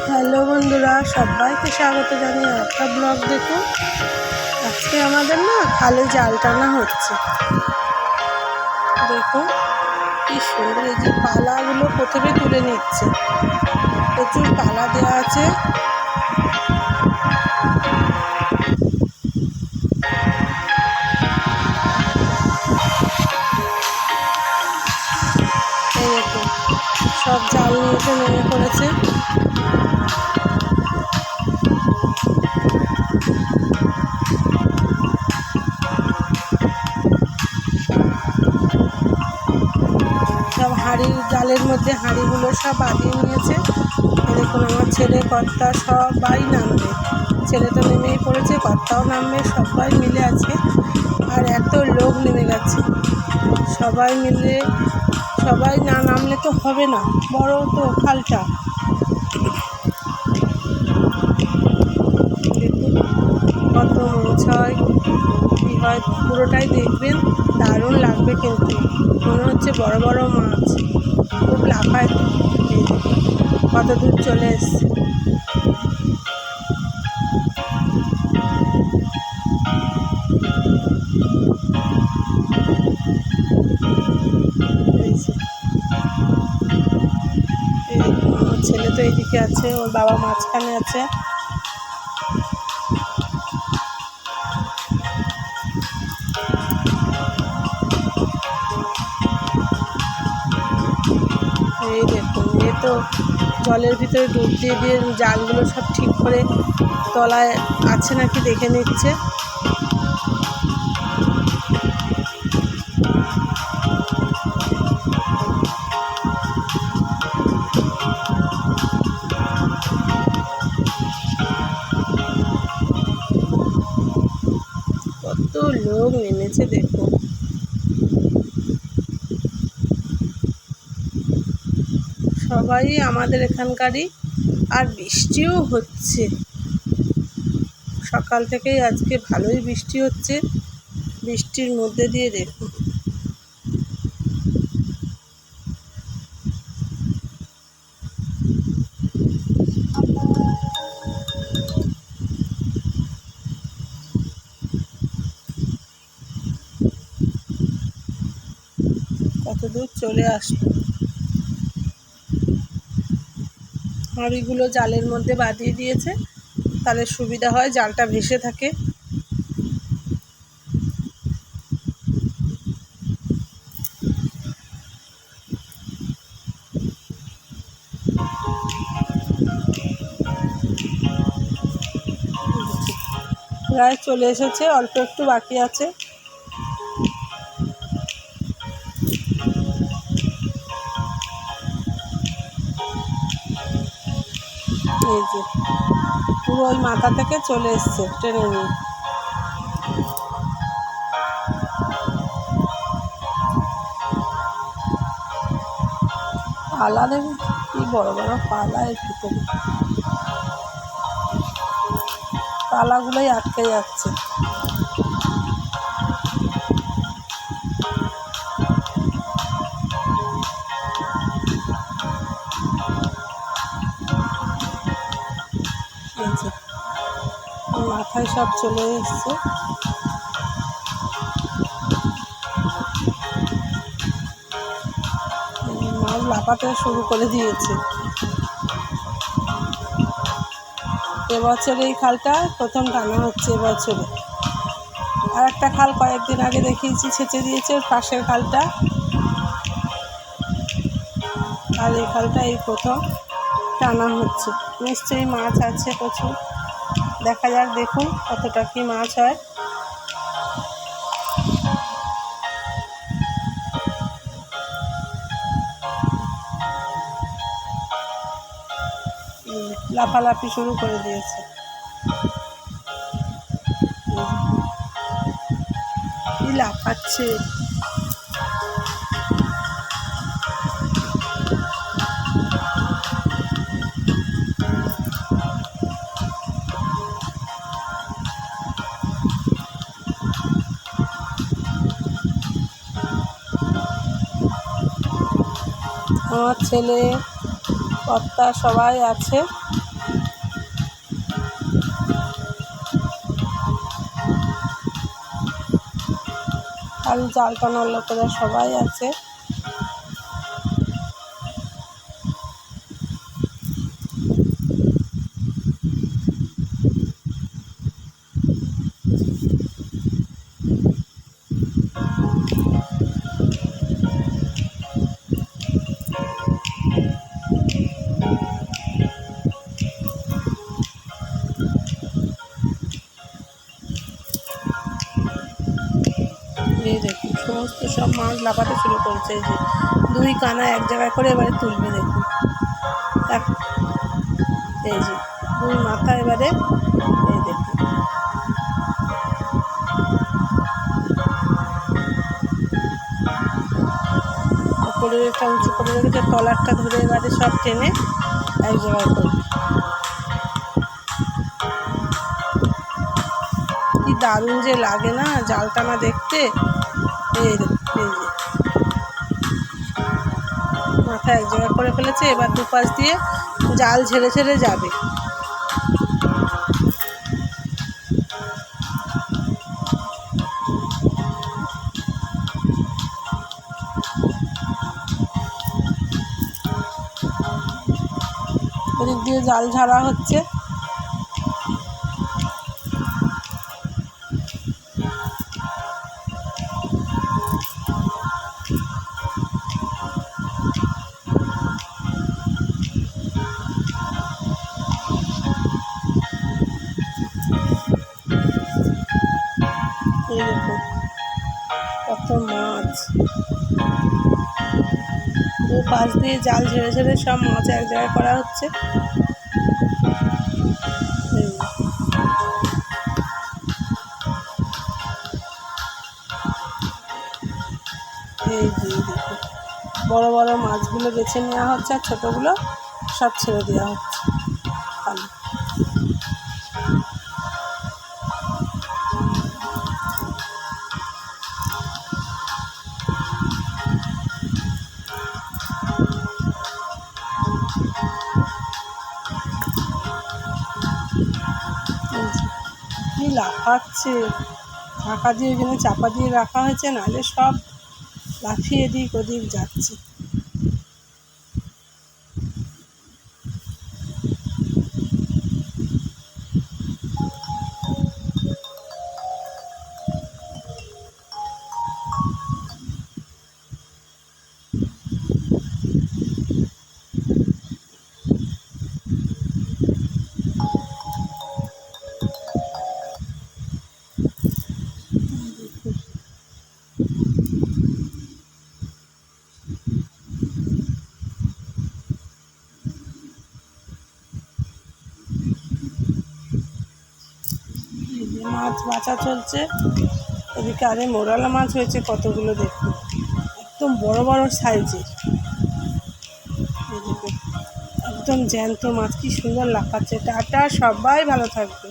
Hello বন্ধুরা, সবাইকে স্বাগত জানিয়ে একটা ব্লগ দেখুন। আজকে আমাদের না খালে জাল টানা হচ্ছে। দেখুন কি সুন্দর, এই যে পালাগুলো প্রথমে তুলে নিচ্ছে, প্রচুর পালা দেওয়া আছে। এই দেখুন সব জাল নিয়েছে, নেমে পড়েছে। সব হাঁড়ির জালের মধ্যে হাঁড়িগুলো সব বাঁধিয়ে নিয়েছে। দেখুন আমার ছেলে কর্তা সবাই নামবে, ছেলে তো নেমেই পড়েছে, কর্তাও নামবে, সবাই মিলে আছে। আর এত লোক নেমে গেছে, সবাই মিলে, সবাই না নামলে তো হবে না, বড় তো খালটা। দেখুন কত মাছ হয়, কী হয় পুরোটাই দেখবেন, দারুণ লাগবে। কিন্তু মনে হচ্ছে বড় বড় মাছ, খুব লাফায়। কত দূর চলে এসছে। আমার ছেলে তো এইদিকে আছে, ওর বাবা মাঝখানে আছে। এই দেখুন, এ তো জলের ভিতরে ডুব দিয়ে দিয়ে জালগুলো সব ঠিক করে তলায় আছে নাকি দেখে নিচ্ছে। কত লোক নেমেছে দেখুন। সবাই আমাদের এখানকারই, আর বৃষ্টিও হচ্ছে সকাল থেকেই, আজকে ভালোই বৃষ্টি হচ্ছে। বৃষ্টির মধ্যে দিয়ে দেখুন কত দূর চলে আসলো। হাঁড়িগুলো জালের মধ্যে বাঁধিয়ে দিয়েছে, তাহলে সুবিধা হয়, জালটা ভেসে থাকে। প্রায় চলে এসেছে, অল্প একটু বাকি আছে। এই যে পুরো ওই মাথা থেকে চলে এসছে টেনে নিয়ে। পালা দেখুন কি বড় বড় পালা, এর ভিতরে পালাগুলোই আটকে যাচ্ছে। মাথায় সব চলে এসছে। মাছ লাফাতে শুরু করে দিয়েছে। এবছর এই খালটা প্রথম টানা হচ্ছে এবছরে। আর একটা খাল কয়েকদিন আগে দেখিয়েছি, ছেঁচে দিয়েছে ওর পাশের খালটা, আর এই খালটা এই প্রথম টানা হচ্ছে। নিশ্চয়ই মাছ আছে প্রচুর, দেখা যাক, দেখুন কতটা কি মাছ হয়। লাফালাফি শুরু করে দিয়েছে, কি লাফাচ্ছে। আমার ছেলে কর্তা সবাই আছে। আর জাল টানার লোকেরা সবাই আছে। এই দেখুন সমস্ত সব মাছ লাফাতে শুরু করেছে। এই যে দুই কানা এক জায়গায় করে এবারে তুলবে। দেখুন এই যে দুই মাথা এবারে এই দেখুন উপরেরটা উঁচু করে রেখেছে, তলারটা ধরে এবারে সব টেনে এক জায়গায় করবে। কি দারুণ যে লাগে না জাল টানা দেখতে। এই যে মাথা এক জায়গায় করে ফেলেছে, এবার দুপাশ দিয়ে জাল ঝেড়ে ঝেড়ে যাবে। ওদিক দিয়ে জাল ঝাড়া হচ্ছে। এই দেখুন কত মাছ, দুপাশ দিয়ে জাল ঝেড়ে ঝেড়ে সব মাছ এক জায়গায় করা হচ্ছে। এই যে দেখুন বড় বড় মাছগুলো বেছে নেওয়া হচ্ছে আর ছোটোগুলো সব ছেড়ে দেওয়া হচ্ছে খালি। কি লাফাচ্ছে, ঢাকা দিয়ে ওই জন্য চাপা দিয়ে রাখা হয়েছে, নাহলে সব লাফিয়ে এদিক ওদিক যাচ্ছে। মাছ বাছা চলছে, এদিকে আরে মোরালা মাছ হয়েছে কতগুলো দেখুন, একদম বড় বড় সাইজের। এদিকে একদম জ্যান্ত মাছ, কি সুন্দর লাফাচ্ছে। টাটা, সবাই ভালো থাকবে।